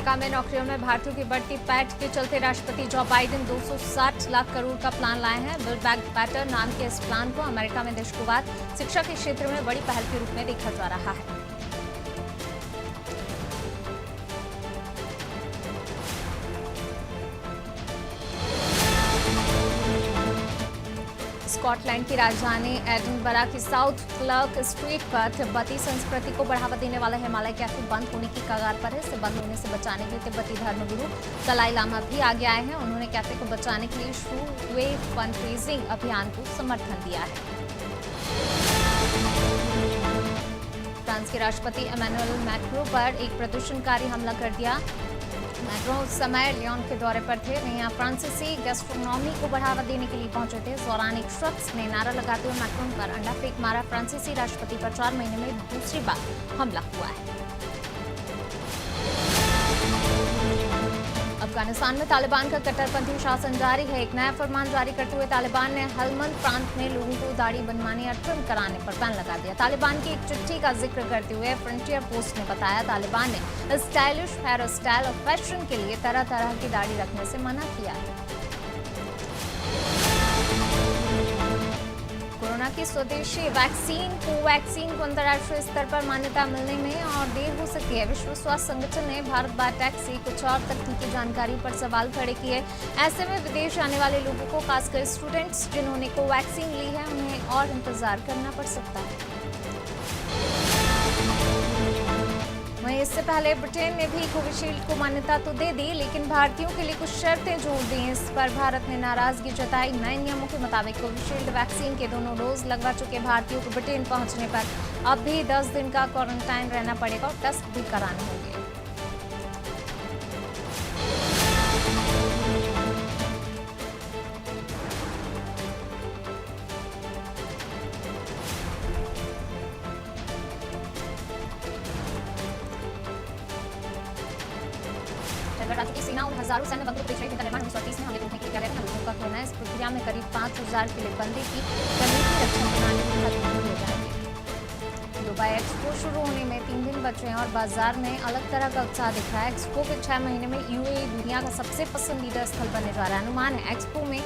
America में नौकरियों में भारतीयों की बढ़ती पैठ के चलते राष्ट्रपति जो बाइडेन 260 लाख करोड़ का प्लान लाए हैं। बिल्ड बैक बेटर नाम के इस प्लान को अमेरिका में देश के बाद शिक्षा के क्षेत्र में बड़ी पहल के रूप में देखा जा रहा है। स्कॉटलैंड की राजधानी एडिनबरा की साउथ क्लर्क स्ट्रीट पर तिब्बती संस्कृति को बढ़ावा देने वाला हिमालय कैफे बंद होने की कगार पर है। इसे बंद होने से बचाने के लिए तिब्बती धर्मगुरु दलाई लामा भी आगे आए हैं। उन्होंने कैफे को बचाने के लिए शुरू हुए फंड-रेजिंग अभियान को समर्थन दिया है। फ्रांस के राष्ट्रपति इमैनुअल मैक्रों पर एक प्रदर्शनकारी हमला कर दिया। मैक्रों उस समय लियोन के दौरे पर थे। वे यहाँ फ्रांसीसी गैस्ट्रोनॉमी को बढ़ावा देने के लिए पहुंचे थे। इस दौरान एक शख्स ने नारा लगाते हुए मैक्रों पर अंडा फेंक मारा। फ्रांसीसी राष्ट्रपति पर 4 महीने में दूसरी बार हमला हुआ है। अफगानिस्तान में तालिबान का कट्टरपंथी शासन जारी है। एक नया फरमान जारी करते हुए तालिबान ने हेलमंद प्रांत में लोगों को दाढ़ी बनवाने या ट्रिम कराने पर बैन लगा दिया। तालिबान की एक चिट्ठी का जिक्र करते हुए फ्रंटियर पोस्ट ने बताया, तालिबान ने स्टाइलिश हेयर स्टाइल और फैशन के लिए तरह तरह की दाढ़ी रखने से मना किया है। कोरोना की स्वदेशी वैक्सीन कोवैक्सीन को अंतर्राष्ट्रीय स्तर पर मान्यता मिलने में और देर हो सकती है। विश्व स्वास्थ्य संगठन ने भारत बायोटेक से कुछ और तकनीकी जानकारी पर सवाल खड़े किए। ऐसे में विदेश आने वाले लोगों को, खासकर स्टूडेंट्स जिन्होंने कोवैक्सीन ली है, उन्हें और इंतजार करना पड़ सकता है। वहीं इससे पहले ब्रिटेन ने भी कोविशील्ड को मान्यता तो दे दी, लेकिन भारतीयों के लिए कुछ शर्तें जोड़ दी। इस पर भारत ने नाराजगी जताई। नए नियमों के मुताबिक कोविशील्ड वैक्सीन के दोनों डोज लगवा चुके भारतीयों को ब्रिटेन पहुंचने पर अब भी 10 दिन का क्वारंटाइन रहना पड़ेगा और टेस्ट भी कराने होंगे। राज्य की सेना और हजारों सैन्य बंधुओं को पिछले तालिबान 1938 में हमले रोकने के लिए किया गया था। लोगों का कहना है इस प्रक्रिया में करीब 5000 किले बंदी की तकनीकी रक्षा प्रणाली खत्म हो जाएगी। दुबई एक्सपो शुरू होने में 3 दिन बचे हैं और बाजार में अलग तरह का उत्साह दिख रहा है। एक्सपो के 6 महीने में यूएई दुनिया का सबसे पसंदीदा स्थल बनने जा रहा है। अनुमान है एक्सपो में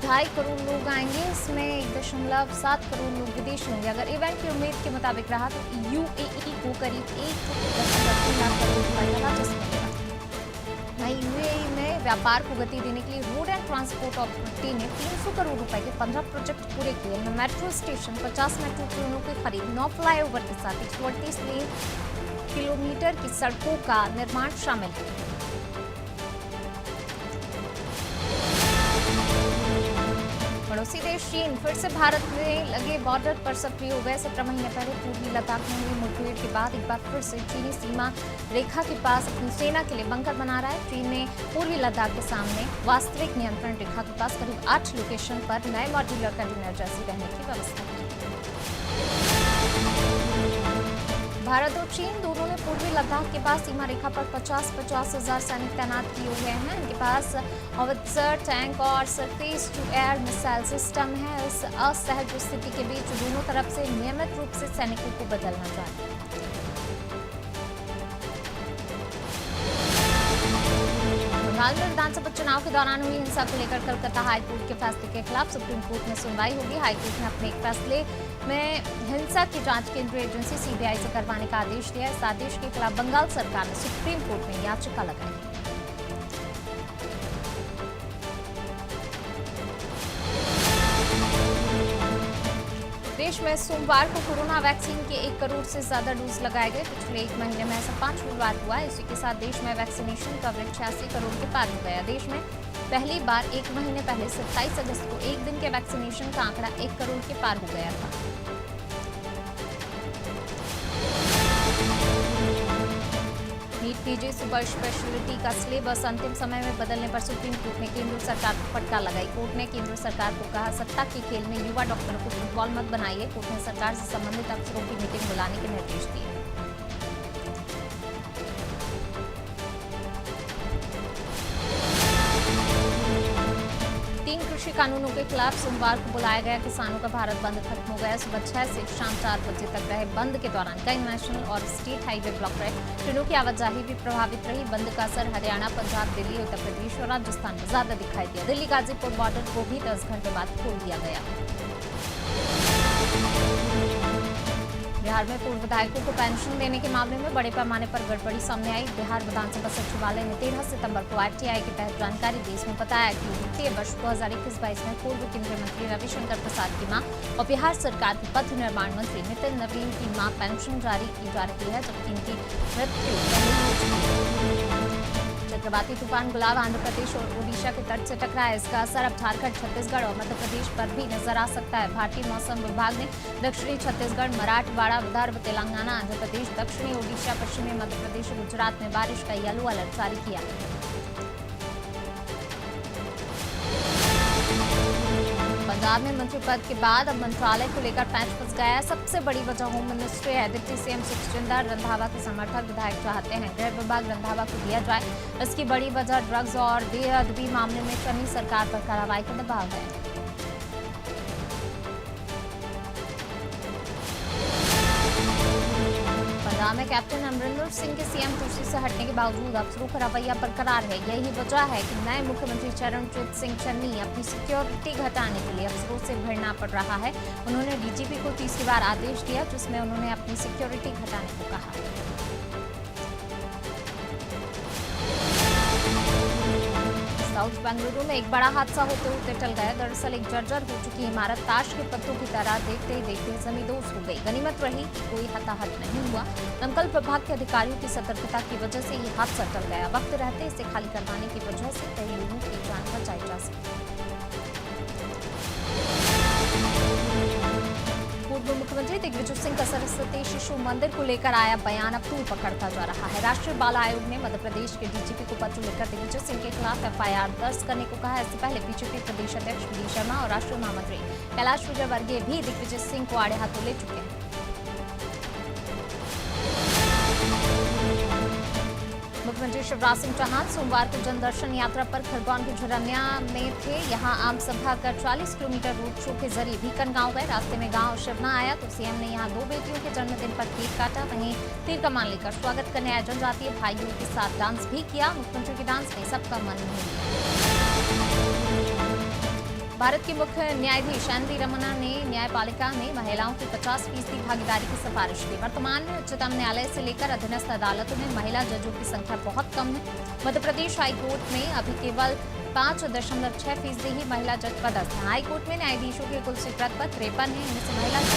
2.5 करोड़ लोग आएंगे। इसमें 1.7 करोड़ लोग विदेशी होंगे। अगर इवेंट की उम्मीद के मुताबिक रहा तो यूएई को करीब 1.3 लाख करोड़ रुपए का राजस्व मिलेगा। वहीं यूएई में व्यापार को गति देने के लिए रोड एंड ट्रांसपोर्ट अथॉरिटी ने 300 करोड़ रुपए के 15 प्रोजेक्ट पूरे किए। इनमें मेट्रो स्टेशन, 50 मेट्रो ट्रेनों की खरीद, 9 फ्लाईओवर के साथ 138 किलोमीटर की सड़कों का निर्माण शामिल है। पड़ोसी देश चीन फिर से भारत में लगे बॉर्डर पर सक्रिय हो गए। 17 महीने पहले पूर्वी लद्दाख में हुई मुठभेड़ के बाद एक बार फिर से चीनी सीमा रेखा के पास अपनी सेना के लिए बंकर बना रहा है। चीन ने पूर्वी लद्दाख के सामने वास्तविक नियंत्रण रेखा के पास करीब 8 लोकेशन पर नए मॉड्यूलर कंटेनर जैसी रहने की व्यवस्था की। भारत और चीन दोनों ने पूर्वी लद्दाख के पास सीमा रेखा पर 50 हजार सैनिक तैनात किए हुए हैं। इनके पास हॉवित्जर, टैंक और surface to air missile system है। इस असहज स्थिति के बीच दोनों तरफ से नियमित रूप से सैनिकों को बदलना चाहिए। बंगाल में विधानसभा चुनाव के दौरान हुई हिंसा को लेकर कलकत्ता हाईकोर्ट के फैसले के खिलाफ सुप्रीम कोर्ट में सुनवाई होगी। हाईकोर्ट ने अपने एक फैसले में हिंसा की जांच केंद्रीय एजेंसी सीबीआई से करवाने का आदेश दिया। इस आदेश के खिलाफ बंगाल सरकार ने सुप्रीम कोर्ट में याचिका लगाई। देश में सोमवार को कोरोना वैक्सीन के 1 करोड़ से ज्यादा डोज लगाए गए। पिछले 1 महीने में ऐसा 5वीं बार हुआ है। इसी के साथ देश में वैक्सीनेशन कवरेज 86 करोड़ के पार हो गया। देश में पहली बार 1 महीने पहले 27 अगस्त को एक दिन के वैक्सीनेशन का आंकड़ा 1 करोड़ के पार हो गया था। नीट पीजी सुपर स्पेशलिटी का सिलेबस अंतिम समय में बदलने पर सुप्रीम कोर्ट ने केंद्र सरकार को फटकार लगाई। कोर्ट ने केंद्र सरकार को कहा, सत्ता के खेल में युवा डॉक्टरों को फुटबॉल मत बनाइए। कोर्ट ने सरकार से संबंधित अफसरों की मीटिंग बुलाने के निर्देश दिए। कृषि कानूनों के खिलाफ सोमवार को बुलाया गया किसानों का भारत बंद खत्म हो गया। सुबह 6 से शाम 4 बजे तक रहे बंद के दौरान कई नेशनल और स्टेट हाईवे ब्लॉक रहे। ट्रेनों की आवाजाही भी प्रभावित रही। बंद का असर हरियाणा, पंजाब, दिल्ली, उत्तर प्रदेश और राजस्थान में ज्यादा दिखाई दिया। दिल्ली गाजीपुर बॉर्डर को भी 10 घंटे बाद खोल दिया गया। बिहार में पूर्व विधायकों को पेंशन देने के मामले में बड़े पैमाने पर गड़बड़ी सामने आई। बिहार विधानसभा सचिवालय ने 13 सितंबर को आरटीआई के तहत जानकारी दी। इसमें बताया कि वित्तीय वर्ष 2021-22 में पूर्व केंद्रीय मंत्री रविशंकर प्रसाद की मां और बिहार सरकार के पथ निर्माण मंत्री नितिन नवीन की मां पेंशन जारी की जा रही है, जबकि इनकी मृत्यु पहले हो चुकी है। चक्रवाती तूफान गुलाब आंध्र प्रदेश और ओडिशा के तट से टकराया। इसका असर अब झारखंड, छत्तीसगढ़ और मध्य प्रदेश पर भी नजर आ सकता है। भारतीय मौसम विभाग ने दक्षिणी छत्तीसगढ़, मराठवाड़ा, विदर्भ, तेलंगाना, आंध्र प्रदेश, दक्षिणी ओडिशा, पश्चिमी मध्य प्रदेश और गुजरात में बारिश का येलो अलर्ट जारी किया। पंजाब में मंत्री पद के बाद अब मंत्रालय को लेकर पैंच फंस गया है। सबसे बड़ी वजह होम मिनिस्ट्री है। डिप्टी सीएम सुखजिंदर रंधावा के समर्थक विधायक चाहते हैं गृह विभाग रंधावा को दिया जाए। इसकी बड़ी वजह ड्रग्स और बेअदबी मामले में चनी सरकार पर कार्रवाई का दबाव है। पंजाब में कैप्टन अमरिंदर सिंह के सीएम कुर्सी से हटने के बावजूद अफसरों का रवैया बरकरार है। यही वजह है कि नए मुख्यमंत्री चरणजीत सिंह चन्नी अपनी सिक्योरिटी घटाने के लिए अफसरों से भिड़ना पड़ रहा है। उन्होंने डीजीपी को तीसरी बार आदेश दिया, जिसमें उन्होंने अपनी सिक्योरिटी घटाने को कहा। साउथ बेंगलुरु में एक बड़ा हादसा होते होते टल गया। दरअसल एक जर्जर हो चुकी इमारत ताश के पत्तों की तरह देखते ही देखते जमींदोज हो गई। गनीमत रही कि कोई हताहत नहीं हुआ। दमकल विभाग के अधिकारियों की सतर्कता की वजह से ये हादसा टल गया। वक्त रहते इसे खाली करवाने की वजह से कई लोगों की जान बचाई जा सकी। पूर्व मुख्यमंत्री दिग्विजय सिंह का सरस्वती शिशु मंदिर को लेकर आया बयान अब तूल पकड़ता जा रहा है। राष्ट्रीय बाल आयोग ने मध्य प्रदेश के डीजीपी को पत्र लिखकर दिग्विजय सिंह के खिलाफ एफआईआर दर्ज करने को कहा है। इससे पहले बीजेपी प्रदेश अध्यक्ष वी शर्मा और राष्ट्रीय महामंत्री कैलाश विजयवर्गीय भी दिग्विजय सिंह को आड़े हाथों ले चुके हैं। मुख्यमंत्री शिवराज सिंह चौहान सोमवार को जनदर्शन यात्रा पर खरगोन के झुरनिया में थे। यहां आम सभा कर 40 किलोमीटर रोड शो के जरिए भीकन गांव गए। रास्ते में गांव शिवना आया तो सीएम ने यहां 2 बेटियों के जन्मदिन पर केक काटा। वहीं तीर कमान लेकर स्वागत करने आए जनजातीय भाइयों के साथ डांस भी किया। मुख्यमंत्री के डांस ने सबका मन मोह लिया। भारत के मुख्य न्यायाधीश एन.वी. रमन्ना ने न्यायपालिका में महिलाओं की 50% भागीदारी की सिफारिश की। वर्तमान में उच्चतम न्यायालय से लेकर अधीनस्थ अदालतों में महिला जजों की संख्या बहुत कम है। मध्य प्रदेश हाईकोर्ट में अभी केवल 5.6% ही महिला जज पदस्थ हैं। हाईकोर्ट में न्यायाधीशों के कुल सीट पद 53 है, इनमें से महिला जज।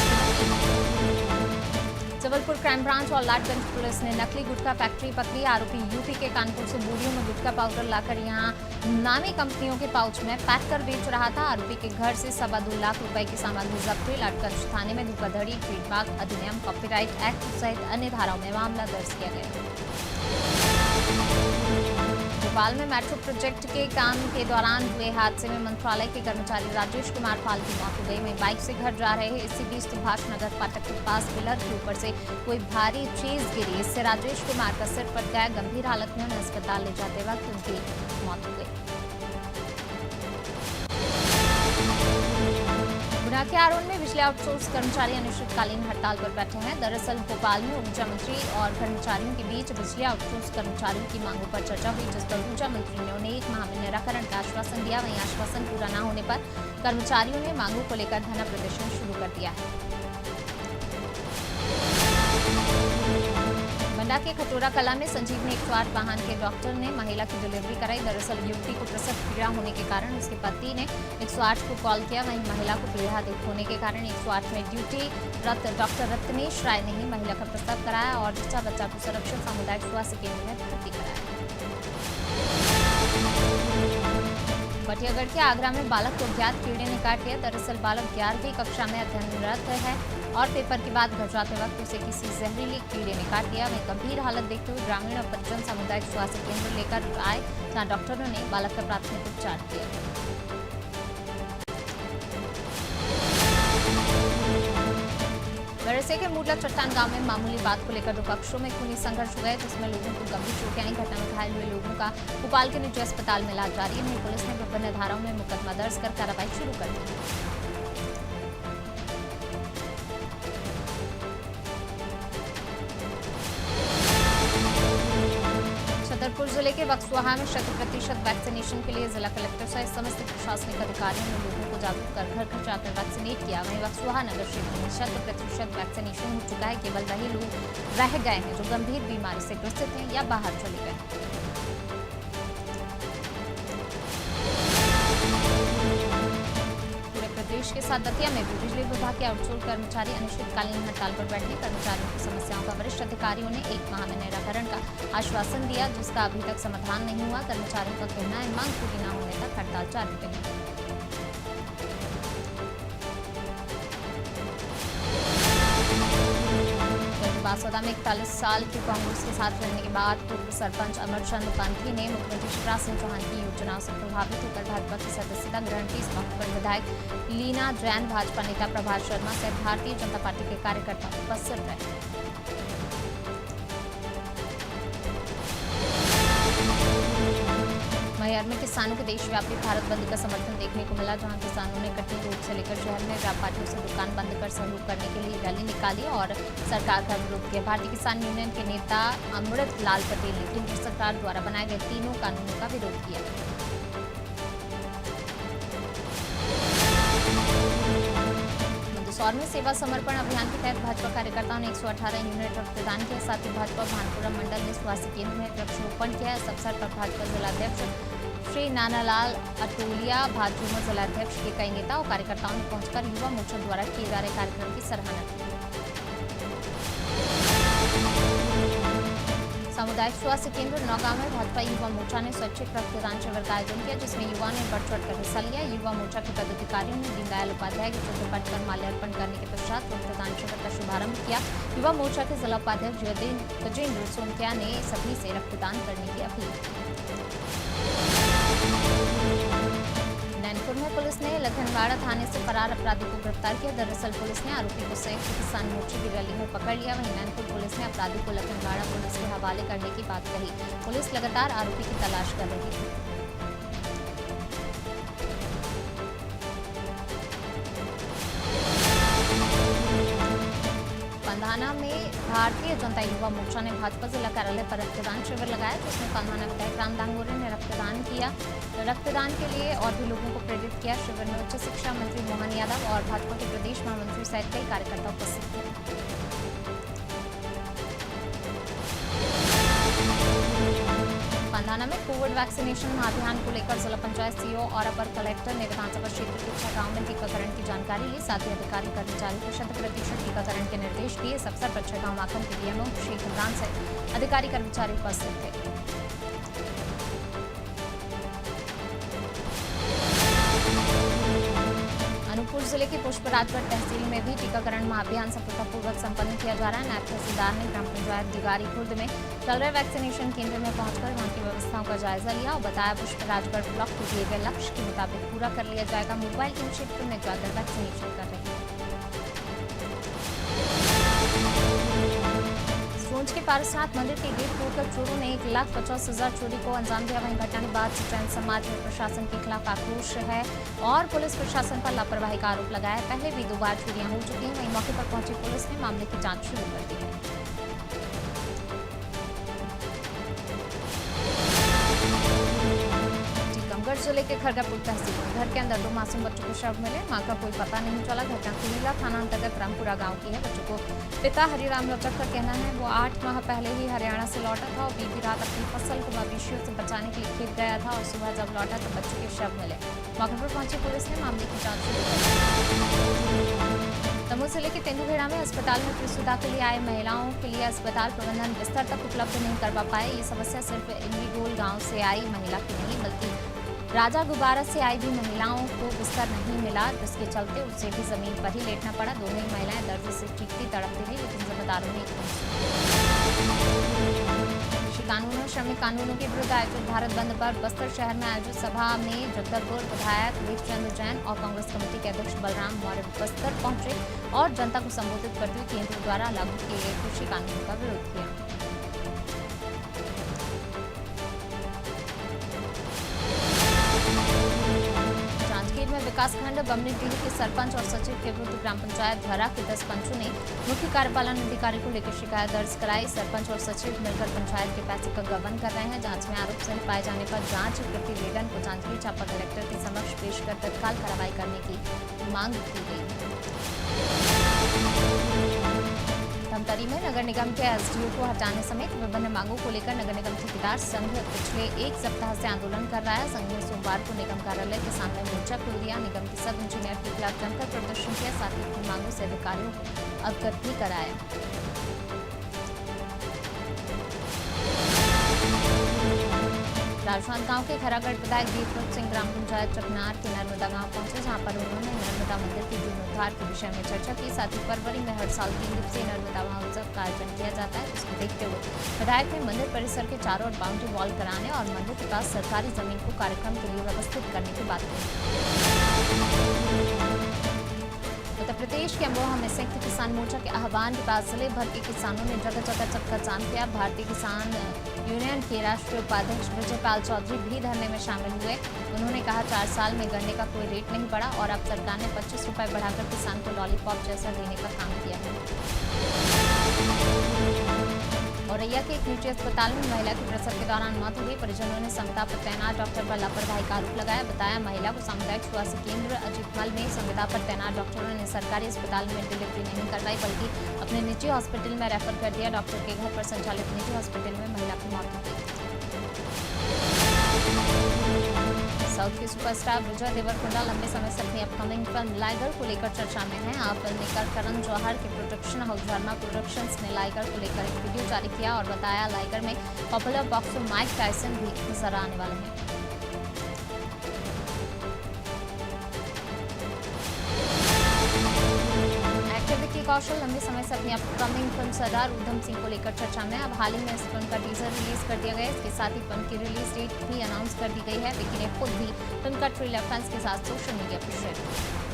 जबलपुर क्राइम ब्रांच और लाटगंज पुलिस ने नकली गुटखा फैक्ट्री पकड़ी। आरोपी यूपी के कानपुर से बोरियों में गुटखा पाउडर लाकर यहां नामी कंपनियों के पाउच में पैक कर बेच रहा था। आरोपी के घर से 2.25 लाख रुपए की सामग्री जब्त हुई। लाटगंज थाने में धोखाधड़ी, ट्रेडमार्क अधिनियम, कॉपीराइट एक्ट सहित अन्य धाराओं में मामला दर्ज किया गया। भोपाल में मेट्रो प्रोजेक्ट के काम के दौरान हुए हादसे में मंत्रालय के कर्मचारी राजेश कुमार पाल की मौत हो गई। वहीं बाइक से घर जा रहे इसी बीच सुभाष नगर फाटक के पास पिलर के ऊपर से कोई भारी चीज गिरी। इससे राजेश कुमार का सिर फट गया। गंभीर हालत में उन्हें अस्पताल ले जाते वक्त उनकी मौत हो गई। गुना के आरोन में बिजली आउटसोर्स कर्मचारी अनिश्चितकालीन हड़ताल पर बैठे हैं। दरअसल भोपाल में ऊर्जा मंत्री और कर्मचारियों के बीच बिजली आउटसोर्स कर्मचारियों की मांगों पर चर्चा हुई, जिस पर ऊर्जा मंत्री ने उन्हें 1 माह में निराकरण का आश्वासन दिया। वहीं आश्वासन पूरा न होने पर कर्मचारियों ने मांगों को लेकर धरना प्रदर्शन शुरू कर दिया है। मंडा के खटोरा कला में संजीवनी 108 वाहन के डॉक्टर ने महिला की डिलीवरी कराई। दरअसल युवती को प्रसव पीड़ा होने के कारण उसके पति ने 108 को कॉल किया। वहीं महिला को पीड़ा अधिक होने के कारण 108 में ड्यूटी रत डॉक्टर रत्नेश राय ने ही महिला का प्रसव कराया और जच्चा बच्चा को सुरक्षित सामुदायिक स्वास्थ्य केंद्र में भर्ती कराया। बटियागढ़ के आगरा में बालक को अज्ञात कीड़े ने काट लिया। दरअसल बालक 11वीं कक्षा में अध्ययनरत है और पेपर के बाद घर जाते वक्त उसे किसी जहरीले कीड़े ने काट लिया। वहीं गंभीर हालत देखते हुए ग्रामीण और परिजन सामुदायिक स्वास्थ्य केंद्र लेकर आए, जहां डॉक्टरों ने बालक का प्राथमिक उपचार किया। वैसे जिले के मुडला चट्टान गांव में मामूली बात को लेकर दो पक्षों में खूनी संघर्ष हुआ है, जिसमें लोगों को गंभीर चोटें आई। घटना में घायल हुए लोगों का भोपाल के निजी अस्पताल में इलाज जारी है। पुलिस ने विभिन्न धाराओं में मुकदमा दर्ज कर कार्रवाई शुरू कर दी है। छतरपुर जिले के बक्सवाहा में 100% वैक्सीनेशन के लिए जिला कलेक्टर सहित समस्त प्रशासनिक अधिकारियों ने लोगों को जागरूक कर घर घर जाकर वैक्सीनेट किया। वहीं बक्सवाहा नगर क्षेत्र में 100% वैक्सीनेशन हो चुका है। केवल वही लोग रह गए हैं जो गंभीर बीमारी से ग्रसित हैं या बाहर चले गए हैं। प्रदेश के साथ दतिया में भी बिजली विभाग के आउटसोर्स कर्मचारी अनिश्चितकालीन हड़ताल पर बैठे। कर्मचारियों की समस्याओं का वरिष्ठ अधिकारियों ने 1 माह में निराकरण का आश्वासन दिया, जिसका अभी तक समाधान नहीं हुआ। कर्मचारियों का कहना है मांग पूरी न होने तक हड़ताल जारी रहेगी। बासोदा में 41 साल की कांग्रेस के साथ रहने के बाद पूर्व सरपंच अमरचंद पंथी ने मुख्यमंत्री शिवराज सिंह चौहान की योजनाओं से प्रभावित होकर भाजपा की सदस्यता ग्रहण की। इस मौके पर विधायक लीना जैन, भाजपा नेता प्रभात शर्मा सहित भारतीय जनता पार्टी के कार्यकर्ता उपस्थित रहे। मैहर में किसानों के देशव्यापी भारत बंद का समर्थन देखने को मिला, जहां किसानों ने कटनी रोड से लेकर शहर में व्यापारियों से दुकान बंद कर सहयोग करने के लिए रैली निकाली और सरकार का विरोध किया। भारतीय किसान यूनियन के नेता अमृत लाल पटेल ने केंद्र सरकार द्वारा बनाए गए तीनों कानूनों का विरोध किया। मंदसौर में सेवा समर्पण अभियान के तहत भाजपा कार्यकर्ताओं ने 118 यूनिट रक्तदान किया। साथ ही भाजपा भानपुरा मंडल ने स्वास्थ्य केंद्र में वृक्षारोपण किया। इस अवसर पर भाजपा जिलाध्यक्ष श्री नानालाल अटोलिया, भाजपा जिलाध्यक्ष के कई नेता और कार्यकर्ताओं ने पहुंचकर युवा मोर्चा द्वारा किए जा रहे कार्यक्रम की सराहना की। सामुदायिक स्वास्थ्य केंद्र नौगांव में भाजपा युवा मोर्चा ने स्वैच्छिक रक्तदान शिविर का आयोजन किया, जिसमें युवाओं ने बढ़ चढ़कर हिस्सा लिया। युवा मोर्चा के पदाधिकारियों ने दीनदयाल उपाध्याय के चित्र पर माल्यार्पण करने के पश्चात रक्तदान शिविर का शुभारंभ किया। युवा मोर्चा के जिला उपाध्यक्ष गजेंद्र सोनकिया ने सभी से रक्तदान करने की अपील की। नैनपुर में पुलिस ने लखनवाड़ा थाने से फरार अपराधी को गिरफ्तार किया। दरअसल पुलिस ने आरोपी को संयुक्त किसान मोर्चे की रैली में पकड़ लिया। वहीं नैनपुर पुलिस ने अपराधी को लखनवाड़ा पुलिस के हवाले करने की बात कही। पुलिस लगातार आरोपी की तलाश कर रही थी। पंधाना में भारतीय जनता युवा मोर्चा ने भाजपा जिला कार्यालय पर रक्तदान शिविर लगाया, जिसमें पंधाना विधायक राम दांगोरे ने रक्तदान किया। रक्तदान के लिए और भी लोगों को प्रेरित किया। शिविर में उच्च शिक्षा मंत्री मोहन यादव और भाजपा के प्रदेश महामंत्री सहित कई कार्यकर्ता उपस्थित थे। पंधाना में कोविड वैक्सीनेशन अभियान को लेकर जिला पंचायत सीईओ और अपर कलेक्टर ने विधानसभा क्षेत्र के 6 गांव में टीकाकरण की जानकारी ली। साथ ही अधिकारी कर्मचारियों को 100% टीकाकरण के निर्देश दिए। इस अवसर पर 6 गांव माखन के डीएमओ शेख इमरान सहित अधिकारी कर्मचारी उपस्थित थे। अनूपपुर जिले के पुष्पराजगढ़ तहसील में भी टीकाकरण महाअभियान सफलतापूर्वक संपन्न किया जा रहा है। नायब तहसीलदार ने ग्राम पंचायत दिगारी खुर्द में चल रहे वैक्सीनेशन केंद्र में पहुंचकर वहां की व्यवस्थाओं का जायजा लिया और बताया पुष्पराजगढ़ ब्लॉक को दिए गए लक्ष्य के मुताबिक पूरा कर लिया जाएगा। मोबाइल के क्षेत्र में जाकर वैक्सीनेशन कर रहे हैं। सोंच के पारसनाथ मंदिर के गेट तोड़कर चोरों ने 1,50,000 चोरी को अंजाम दिया। वहीं घटना के बाद से जैन समाज में प्रशासन के खिलाफ आक्रोश है और पुलिस प्रशासन पर लापरवाही का आरोप लगाया है। पहले भी 2 बार चोरियां हो चुकी हैं। वहीं मौके पर पहुंची पुलिस ने मामले की जांच शुरू कर दी है। टीकमगढ़ जिले के खरगापुर तहसील में घर के अंदर 2 मासूम बच्चों के शव मिले। मां का कोई पता नहीं चला। घटना कुलीला थाना अंतर्गत रामपुरा गांव की है। बच्चों को पिता हरिराम रचक का कहना है वो 8 माह पहले ही हरियाणा से लौटा था और बीती रात अपनी फसल को मवेशियों से बचाने के लिए खेत गया था और सुबह जब लौटा तो बच्चों के शव मिले। मौके पर पहुंची पुलिस ने मामले की जांच शुरू कर दी। दमोह जिले के तेंदुखेड़ा में अस्पताल में प्रसूता के लिए आए महिलाओं के लिए अस्पताल प्रबंधन बिस्तर तक उपलब्ध नहीं करवा पाए। ये समस्या सिर्फ इंडिगोल गांव से आई महिला की नहीं बल्कि राजा गुबारा से आई भी महिलाओं को बिस्तर नहीं मिला, जिसके चलते उससे भी जमीन पर ही लेटना पड़ा। दोनों ही महिलाएं दर्द से चीखती तड़पती रही, लेकिन जिम्मेदारों ने कानूनों श्रमिक कानूनों के विरुद्ध आयोजित भारत बंद पर बस्तर शहर में आयोजित सभा में जगदलपुर विधायक देवचंद्र जैन और कांग्रेस कमेटी के अध्यक्ष बलराम मौर्य बस्तर पहुंचे और जनता को संबोधित करते हुए केंद्र द्वारा लागू किए गए कृषि कानूनों का विरोध किया। विकासखंड बमनीडीह के सरपंच और सचिव के विरुद्ध ग्राम पंचायत धरा के 10 पंचों ने मुख्य कार्यपालन अधिकारी को लेकर शिकायत दर्ज कराई। सरपंच और सचिव मिलकर पंचायत के पैसे का गबन कर रहे हैं। जांच में आरोप सही पाए जाने पर जांच प्रतिवेदन को जांजगीर चांपा कलेक्टर के समक्ष पेश कर तत्काल कार्रवाई करने की मांग की गई। धमतरी में नगर निगम के एसडीओ को हटाने समेत विभिन्न मांगों को लेकर नगर निगम ठेकेदार संघ पिछले एक सप्ताह से आंदोलन कर रहा है। संघ ने सोमवार को निगम कार्यालय के सामने मोर्चा खोल दिया। निगम के सब इंजीनियर के खिलाफ जमकर प्रदर्शन किया, साथ ही अपनी मांगों से अधिकारियों को अवगत भी कराया। राजनांदगांव के खरागढ़ विधायक दीपक सिंह ग्राम पंचायत चकनार के नर्मदा गांव पहुंचे, जहां पर उन्होंने नर्मदा मंदिर के जीर्णोद्धार के विषय में चर्चा की। साथ ही फरवरी में हर साल 3 दिवसीय नर्मदा महोत्सव का आयोजन किया जाता है, जिसको देखते हुए विधायक ने मंदिर परिसर के चारों ओर बाउंड्री वॉल कराने और मंदिर के पास सरकारी जमीन को कार्यक्रम के लिए व्यवस्थित करने की बात कही। उत्तर प्रदेश के अमरोहा में संयुक्त किसान मोर्चा के आह्वान के बाद जिले भर के किसानों ने जगह जगह चक्का जाम किया। भारतीय किसान यूनियन के राष्ट्रीय उपाध्यक्ष विजयपाल चौधरी भी धरने में शामिल हुए। उन्होंने कहा 4 साल में गन्ने का कोई रेट नहीं बढ़ा और अब सरकार ने 25 रुपए बढ़ाकर किसान को लॉलीपॉप जैसा देने का काम किया है। औरैया के एक निजी अस्पताल में महिला की प्रसव के दौरान मौत हो गई। परिजनों ने संविदा पर तैनात डॉक्टर पर लापरवाही का आरोप लगाया। बताया महिला को सामुदायिक स्वास्थ्य केंद्र अजीतमल में संविदा पर तैनात डॉक्टरों ने सरकारी अस्पताल में डिलीवरी नहीं करवाई, बल्कि अपने निजी हॉस्पिटल में रेफर कर दिया। डॉक्टर के घर पर संचालित निजी हॉस्पिटल में महिला की मौत हो गई। साउथ के सुपरस्टार विजय देवरकोंडा लंबे समय से अपनी अपकमिंग फिल्म लाइगर को लेकर चर्चा में हैं। आप फिल्ममेकर करण जौहर के प्रोडक्शन हाउस वर्मा प्रोडक्शंस ने लाइगर को लेकर एक वीडियो जारी किया और बताया लाइगर में पॉपुलर बॉक्सर माइक टायसन भी नजर आने वाले हैं। विक्की कौशल लंबे समय से अपनी अपकमिंग फिल्म सरदार उधम सिंह को लेकर चर्चा में। अब हाल ही में इस फिल्म का टीजर रिलीज कर दिया गया। इसके साथ ही फिल्म की रिलीज डेट भी अनाउंस कर दी गई है। विक्की ने खुद भी फिल्म का ट्रेलर फैंस के साथ सोशल मीडिया पर शेयर किया।